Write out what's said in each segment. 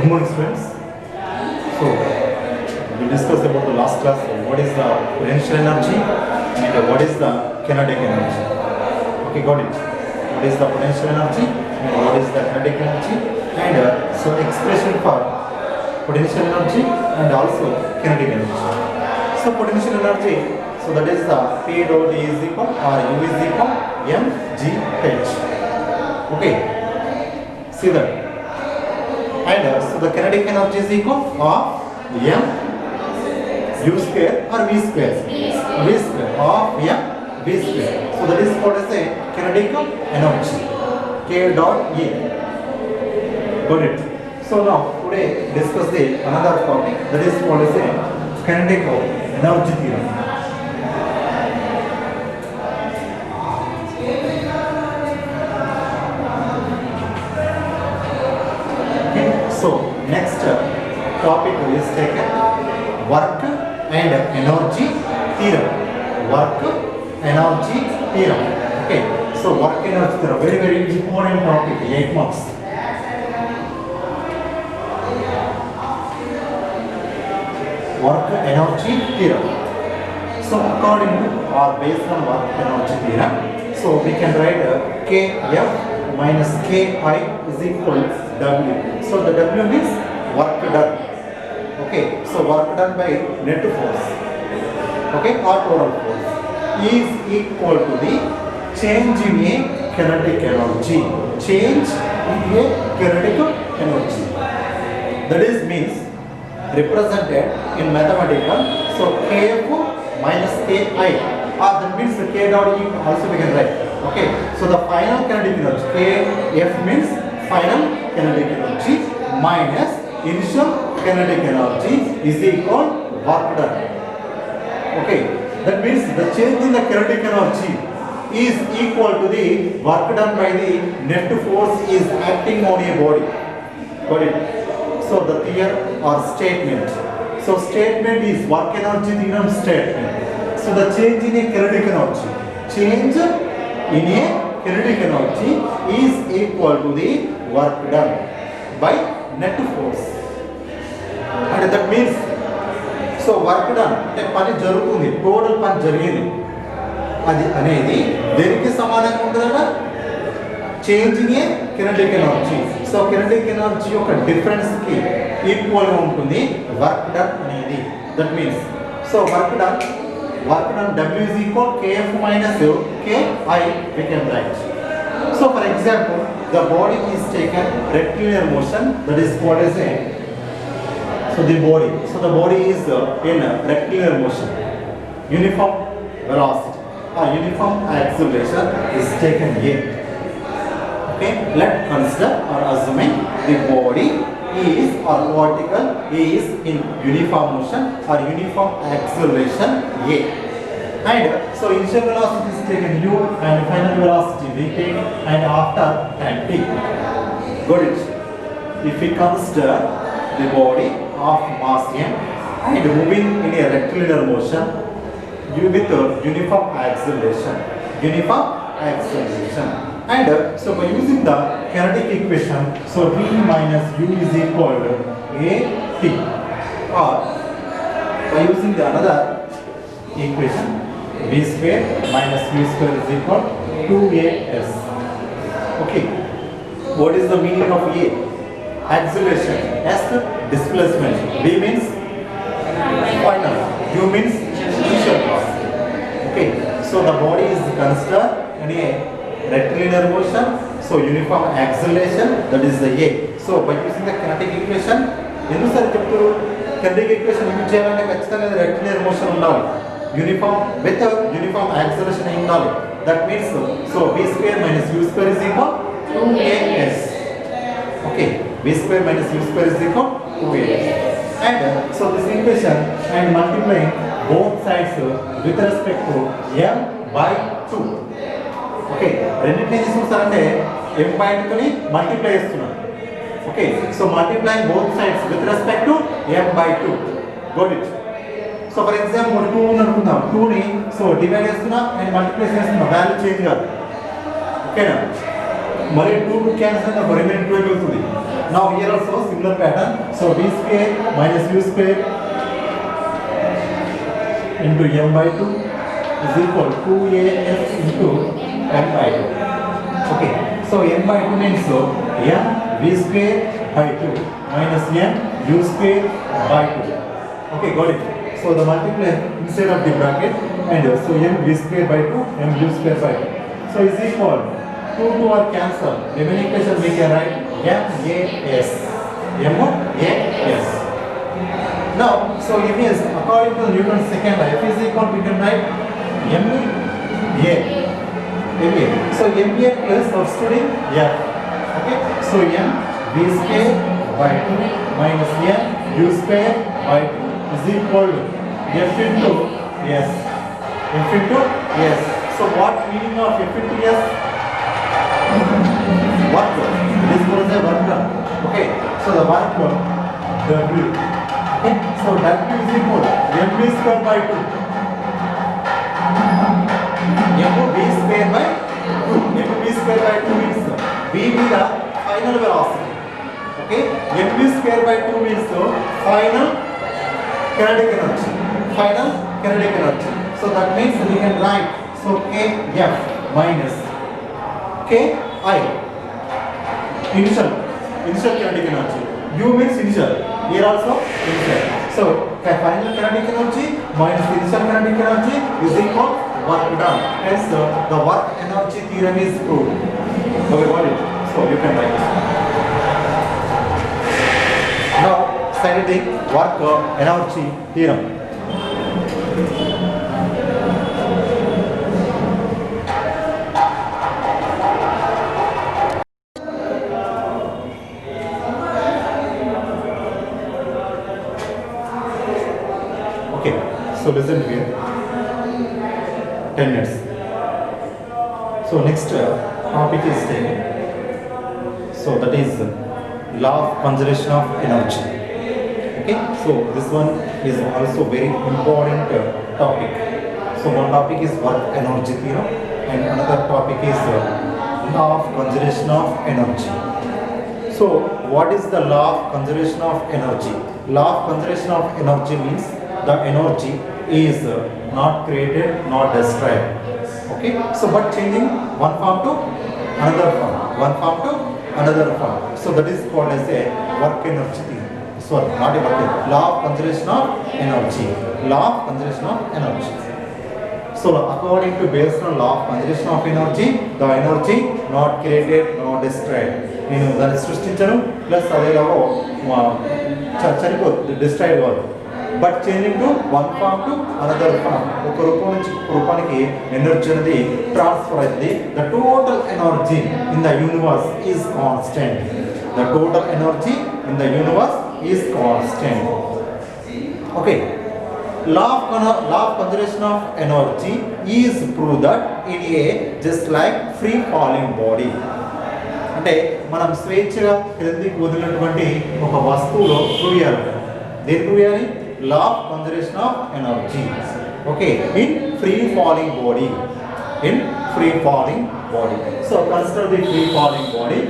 Good morning, students. So, we discussed about the last class what is the potential energy and what is the kinetic energy. Okay, got it. What is the potential energy and what is the kinetic energy, and so expression for potential energy and also kinetic energy. So, potential energy, so that is the P dot E is equal or U is equal mgh. Okay, see that. And so the kinetic energy is equal of m u square or v square of m v square. So that is called as a kinetic energy, k dot e. Got it. So now today discuss the another topic that is called as a kinetic energy theorem. So next topic is taken work and energy theorem. Work energy theorem. Okay. So work energy theorem, very important topic. 8 marks. Work energy theorem. So according to or based on work energy theorem, so we can write Kf minus Ki is equal to W. So the W means work done. Okay, so work done by net force, okay, or total force is equal to the change in a kinetic energy. Change in a kinetic energy. That is means represented in mathematical. So Kf minus Ki, or that means K dot E also we can write. Okay, so the final kinetic energy Kf means final kinetic energy minus initial kinetic energy is equal work done. Okay, that means the change in the kinetic energy is equal to the work done by the net force is acting on a body. Got it? So the theorem or statement. So statement is work energy theorem statement. So the change in a kinetic energy, change in a kinetic energy is equal to the work done by net force. And that means, so work done అంటే పని జరుగుతుంది, total పని జరిగింది అది అనేది దేనికి సమానంగా ఉంటుందట, change in a kinetic energy. So kinetic energy యొక్క డిఫరెన్స్ కి ఈక్వల్ గా ఉంటుంది వర్క్ డన్ అనేది. That means so work done W is equal Kf minus Ki we can write. So for example, the body is taken rectilinear motion, that is called as a, so the body is in rectilinear motion, uniform velocity or uniform acceleration is taken here. Okay, let's consider or assuming the body is or particle is in uniform motion or uniform acceleration A. And so initial velocity is taken u and final velocity v take, and after time t. Got it? If we consider the body of mass m and moving in a rectilinear motion with uniform acceleration, and so by using the kinetic equation, so v minus u is equal to a t, or by using the another equation, v square minus v square is equal to 2as. Okay, what is the meaning of a? Acceleration, s displacement, v means final, u means initial velocity. Okay, so the body is considered in a rectilinear motion, so uniform acceleration, that is the A. So by using the kinetic equation, ఎందుసారి చెప్తారు kinetic equation use చేయాలంటే ఖచ్చితంగా rectilinear motion ఉండాలి, uniform with uniform acceleration అయి ఉండాలి. That means so v square minus u square is equal to 2as. Okay, v square minus u square is equal to 2as. And so this equation and multiplying both sides with respect to m by 2. Okay, రెండింటిని తీసుకుంటారంటే m by 2 ని multiply చేస్తున్నాను. Okay, so multiplying both sides with respect to m by 2. Got it. So for example 2 అని అనుకుందాం, 2 ని so divide చేస్తున్నా and multiply చేస్తున్నా, value change కాదు. ఓకేనా, మరి 2 క్యాన్సిల్ అయినా రిమైనింగ్ 2 వెళ్తుంది. Now here also similar pattern. So v square minus u square into m by 2 is equal to 2af into m by 2. Okay. So m by 2 means so m v square by 2 minus m u square by 2. Okay, got it. So the multiplier inside of the bracket and so m v square by 2 m u square by 2. So is equal 2 are cancelled. Remaining equation we can write m a s. M a s. Now, so it means according to Newton's second law, F is equal we can write m a. Okay. So m a plus substituting f. Okay. So m v square by 2 minus m u square by 2 is equal to f into s. F into s. So what meaning of f into s? Work. It is called as a work done. Okay. So the work w. Okay. So w is equal to mv square by 2. mv square by 2. mv square by 2 means v be the final velocity. Okay. mv square by 2 means final kinetic energy. Final kinetic energy. So that means we can write so kf minus ki initial kinetic energy. U means initial. Here also initial. So final kinetic energy minus initial kinetic energy is equal work done. Hence the work energy theorem is proved. Okay, got it. So you can write it. Now static work energy theorem. Okay, so listen here. 10 minutes. So next topic is taken. So that is law of conservation of energy. Okay, so this one is also very important topic. So one topic is work energy theorem and another topic is law of conservation of energy. So what is the law of conservation of energy? Law of conservation of energy means the energy is not created nor destroyed. Okay, so but changing one form to another form, one form to another form. So that is called as a work energy theory. So not a work, law of conservation of energy. Law of conservation of energy. So according to based on law of conservation of energy, the energy not created nor destroyed. నేను దాన్ని సృష్టించను plus అదేలాగో చనిపోతుంది destroyed కాదు but changing to one form to another form ఒక రూపం నుంచి ఒక రూపానికి energy అనేది ట్రాన్స్ఫర్ అవుతుంది the total energy in the universe is constant the total energy in the universe is constant okay law of conservation of energy is proved that in a just like free falling body అంటే మనం స్వేచ్ఛగా క్రిందికి వదిలినటువంటి ఒక వస్తువులో prove చేయాలి దేని prove చేయాలి లా of conservation of energy okay in free falling body so consider the free falling body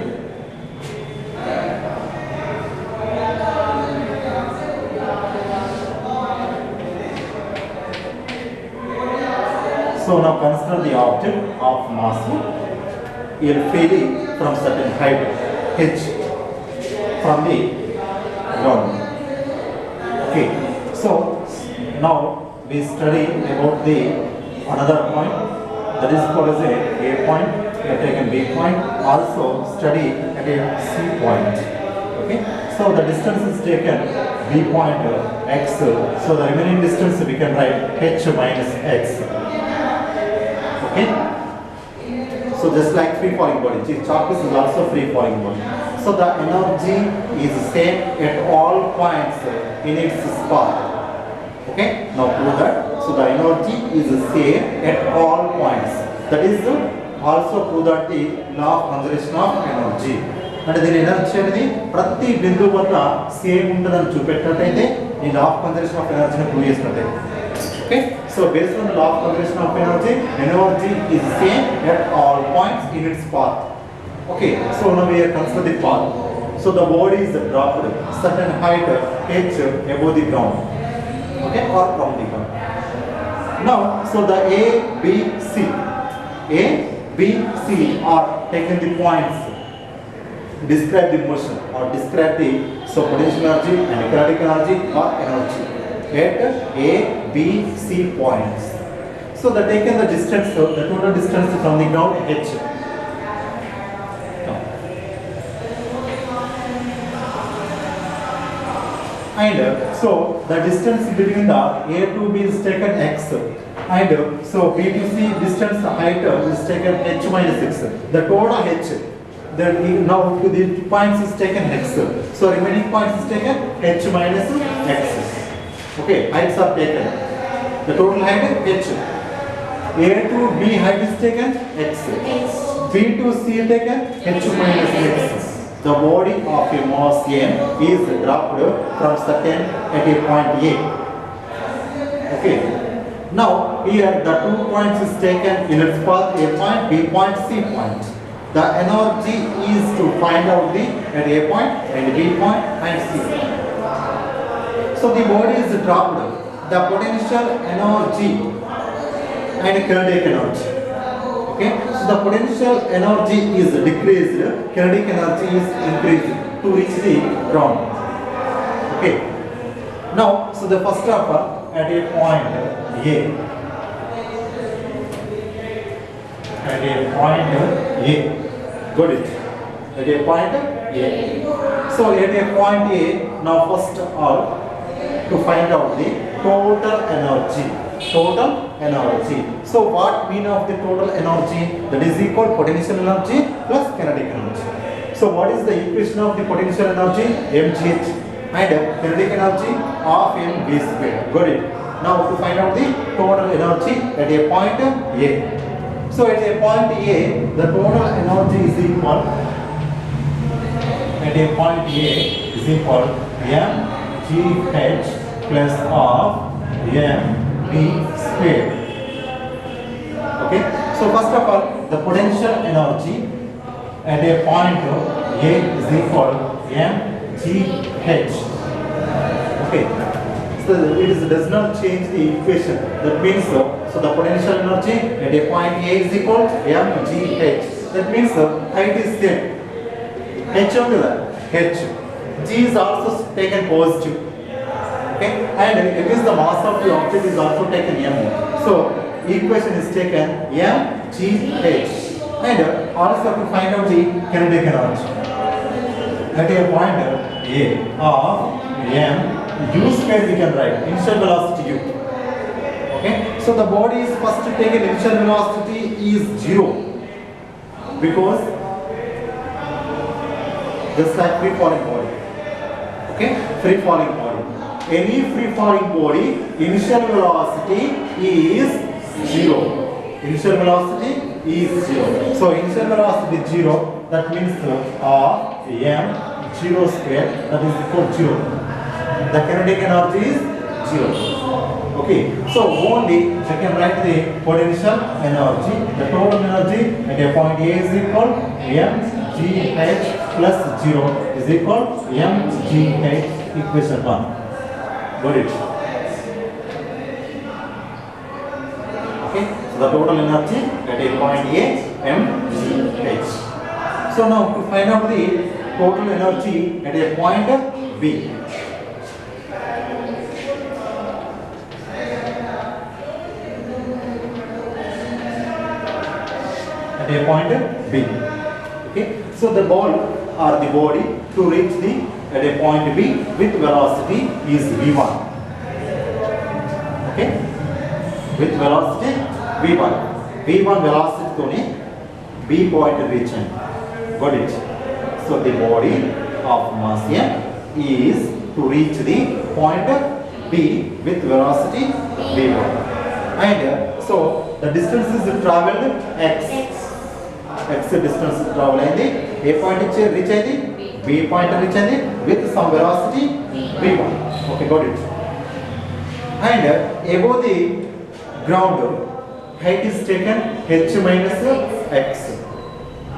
So now consider the object of mass freely from certain height h from the ground. Okay. So now we study about the another point that is called as a point. We have taken B point. Also study at a C point. Okay. So the distance is taken B point x. So the remaining distance we can write h minus x. Okay. So just like free falling body, chalk is also free falling body. So the energy is same at all points in its path. Okay. Now prove that. So the energy is same at all points. That is also prove that the law of conservation of energy. అంటే దీని energy అనేది ప్రతి బిందువు వద్ద same ఉంటుందని చూపెట్టినట్టయితే ఈ law of conservation of ఎనర్జీని ప్రూవ్ చేసినట్టే okay so based on the law of conservation of energy is same at all points in its path okay so now we are consider the path So the body is dropped certain height h above the ground, okay, or from the ground. Now, so the A, B, C are taken the points, describe the motion or describe the potential energy and kinetic energy or energy at A, B, C points. So they taken the distance, the total distance from the ground h. And so the distance between the A to B is taken x, and so B to C distance height is taken h minus x. The total h, then now to the points is taken x. So remaining points is taken h minus x. Okay, heights are taken. The total height h. A to B height is taken x. B to C taken h minus x. The body of a mass m is dropped from certain at a point A. Okay. Now here the 2 points is taken in its path, A point, B point, C point. The energy is to find out the at A point and B point and C point. So the body is dropped. The potential energy and kinetic energy. Okay, so the potential energy is decreased, kinetic energy is increased to reach the ground. Okay, now so the first of all at a point A, got it? At a point A. So at a point A, now first of all to find out the total energy. So what mean of the total energy? That is equal potential energy plus kinetic energy. So what is the equation of the potential energy? mgh and kinetic energy of mv square. Got it? Now to find out the total energy at a point A. So at a point A, the total energy is equal mgh plus of mv square. Okay, so first of all the potential energy at a point A is equal mgh. Okay, so it does not change the equation. That means so the potential energy at a point A is equal mgh. That means the height is same, h only that h. G is also taken positive. Okay, and it is the mass of the object is also taken m. So equation is taken mgh, and also to find out the kinetic energy at a point A of m u square we can write initial velocity u. Okay, so the body is first taken initial velocity is 0 because just like free falling body. Okay, free falling body. Any free falling body initial velocity is 0. Initial velocity is 0. So initial velocity 0, that means m 0 square, that is equal to 0. The kinetic energy is 0. Okay, so only you can write the potential energy. The total energy at a point A is equal mgh plus 0 is equal mgh, equation 1. Got it? Okay, so the total energy at a point A mgh. So now to find out the total energy at a point B. At a point B. Okay, so the ball or the body to reach the at a point B with velocity is v1. Okay, with velocity v1. v1 velocity toni B point reach. Got it? So the body of mass m is to reach the point B with velocity v1. And so the distance is traveled x distance travel అయింది, A point reach అయింది, B point reach అయింది with some velocity v1. Okay, got it? And above the ground height is taken h minus x.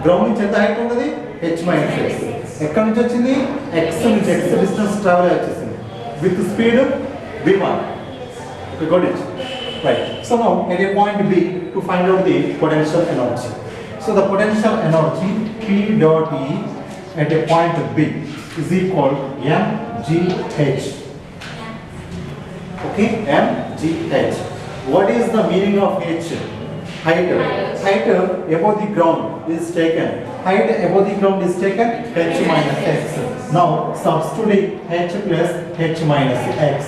Ground నుంచి ఎంత height ఉంటుంది? h minus x. ఎక్కడి నుంచి వచ్చింది x నుంచి x డిస్టెన్స్ ట్రావెల్ వచ్చేసింది with speed v1. Okay, got it. Right. So now at a point B to find out the potential energy. So the potential energy P dot E at a point B is equal mgh. Okay, mgh. What is the meaning of h? Height. Height above the ground is taken. Height above the ground is taken h minus x. Now substituting h plus h minus x.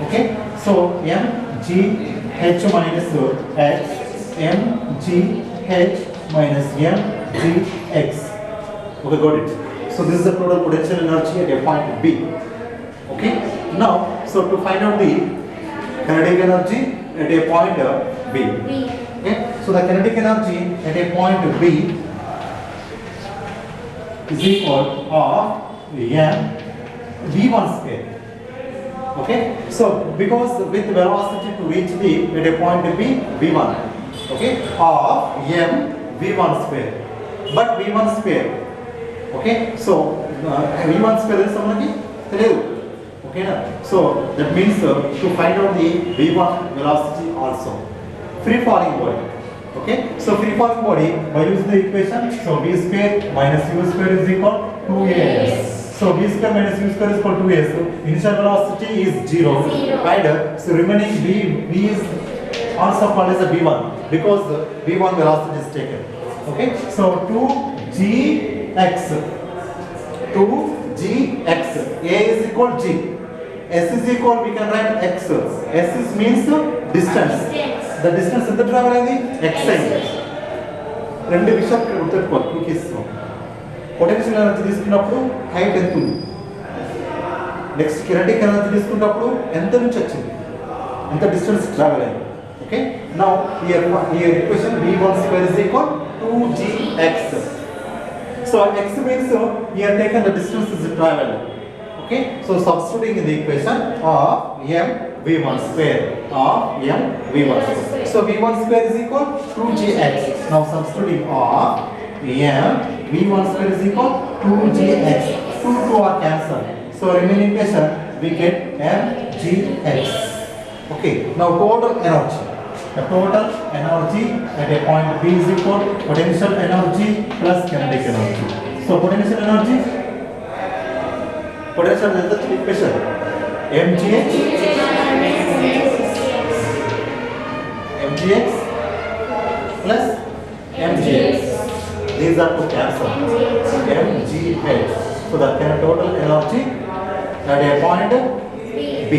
Okay, so mgh minus x, mgh minus mgx. Okay, got it. So this is the total potential energy at a point B. Okay, now so to find out the kinetic energy at a point B. Okay, so the kinetic energy at a point B is equal of m v1 square. Okay, so because with velocity to reach the at a point B v1, okay, of m v1 square, but v1 square, okay, so v1 square is something తెలియదు. Okay na? So that means to find out the v1 velocity also. Free falling body. Okay, so free falling body by using the equation, so v square minus u square is equal to 2as. So v square minus u square is equal to 2as. So initial velocity is 0. Right? So remaining v is also called as a v1 because v1 velocity is taken. Okay, so 2gx. 2gx. A is equal g. S is equal, we can write x. S is means distance. The distance ఎంత travel అయింది x అయింది. రెండు విషయాలు ఇక్కడ గుర్తుపెట్టుకోవాలి. Quick ఇస్తాం. Potential energy తీసుకున్నప్పుడు height ఎంత ఉంది, నెక్స్ట్ కినెటిక్ ఎనర్జీ తీసుకున్నప్పుడు ఎంత నుంచి వచ్చింది, ఎంత డిస్టెన్స్ ట్రావెల్ అయింది. Okay, now here equation v1 square is equal to 2gx. So x means here taken the distance is traveled. Okay, so substituting in the equation of m v1 square of m v1 square. So v1 square is equal to 2gx. Now substituting of m v1 square is equal to 2gx. 2 are cancelled. So remaining equation we get mgx. Okay, now total energy. The total energy at a point B is equal to potential energy plus kinetic energy. So potential energy, potential is the equation mgh plus mgx. These are to cancel. mgh. So the total energy at a point B.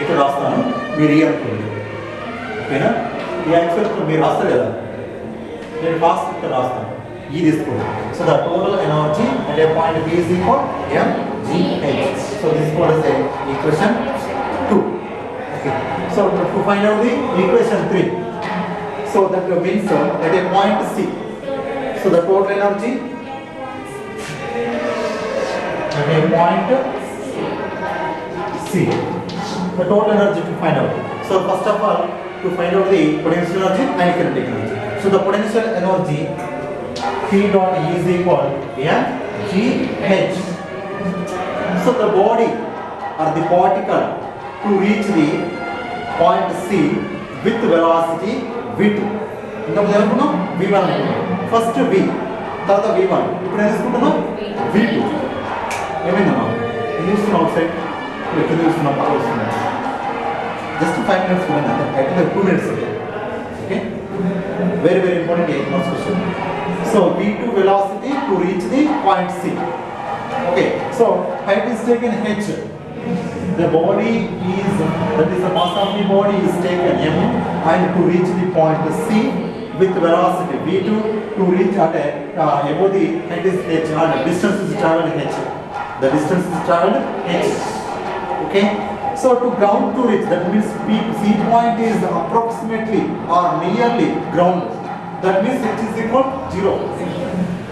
ఇక్కడ రాస్తాను, మీరు ఈ అనుకోండి. ఓకేనా? ఈ actual మీరు రాస్తారు కదా, నేను ఫాస్ట్ ఇక్కడ రాస్తాను, ఈ తీసుకోండి. So the total energy at a point B is equal mgh. So this is what is the equation 2. Okay, so to find out the equation 3, so that means at a point C, so the total energy at a point C, the total energy to find out. So first of all, to find out the potential energy and kinetic energy. So the potential energy P dot E is equal to mgh. So the body or the particle to reach the point C with velocity v2. ఇంతకు ఏమనుకున్నాం v1 అనుకున్నాం. First v, తర్వాత v1, ఇప్పుడు ఏం తీసుకుంటున్నాం v2. ఏమైందమ్మా ఏం చూస్తున్నాం అవుట్ సైడ్, ఎక్కడ చూస్తున్నాం బాగా వస్తున్నాం. జస్ట్ 5 minutes చూడండి, అంతే. అయితే 2 minutes. Okay, very very important exams question. So v2 velocity to reach the point C. Okay, so height is taken h. The body is, that is the mass of the body is taken m, and to reach the point C with velocity v2 to reach at above the head is h, and distance is traveled h. The distance is traveled h. Okay, so to ground to reach, that means C point is approximately or nearly ground. That means h is equal to 0.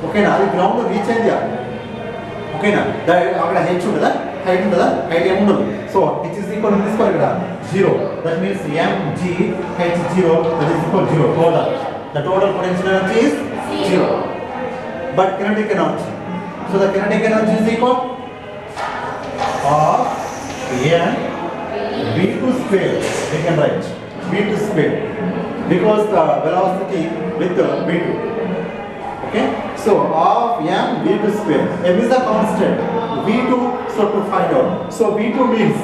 Okay na, అది ground reach అయింది. Okay నా, అక్కడ h ఉంటుందా, height ఉంటుందా, height ఏమి ఉండదు. So h is equal to తీసుకోవాలి ఇక్కడ 0. That means mgh 0, that is equal to 0. Total, the total potential energy is 0. but kinetic energy. So the kinetic energy is equal of n v2 square. We can write v2 square because the velocity with v2. Okay, so of m v2 square. M is a constant. V2, so to find out. So V2 means,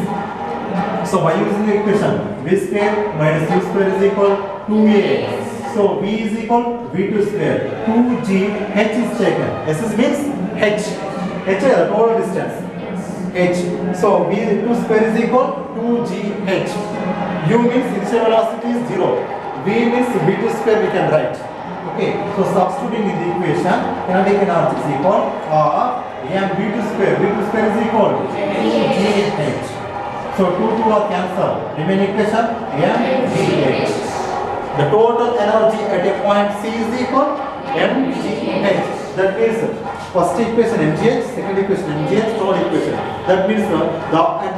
so by using the equation V square minus U square is equal 2A. So V is equal V2 square. 2G, H is taken. S is means H. H is the total distance. H. So V2 square is equal 2GH. U means initial velocity is 0. V means V2 square we can write. Okay, so substituting in the equation, kinetic energy is equal m v2 square. V2 square is equal to 2GH. So 2 are cancelled. Remaining equation mgh. The total energy at a point C is equal mgh. That means first equation mgh, second equation mgh, third equation. That means the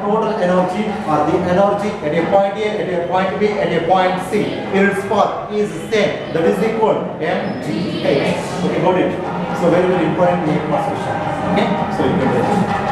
total energy or the energy at a point A, at a point B, at a point C in its path is same. That is equal mgh. Okay, got it. So very important 8 marks question. Okay, so you can write it.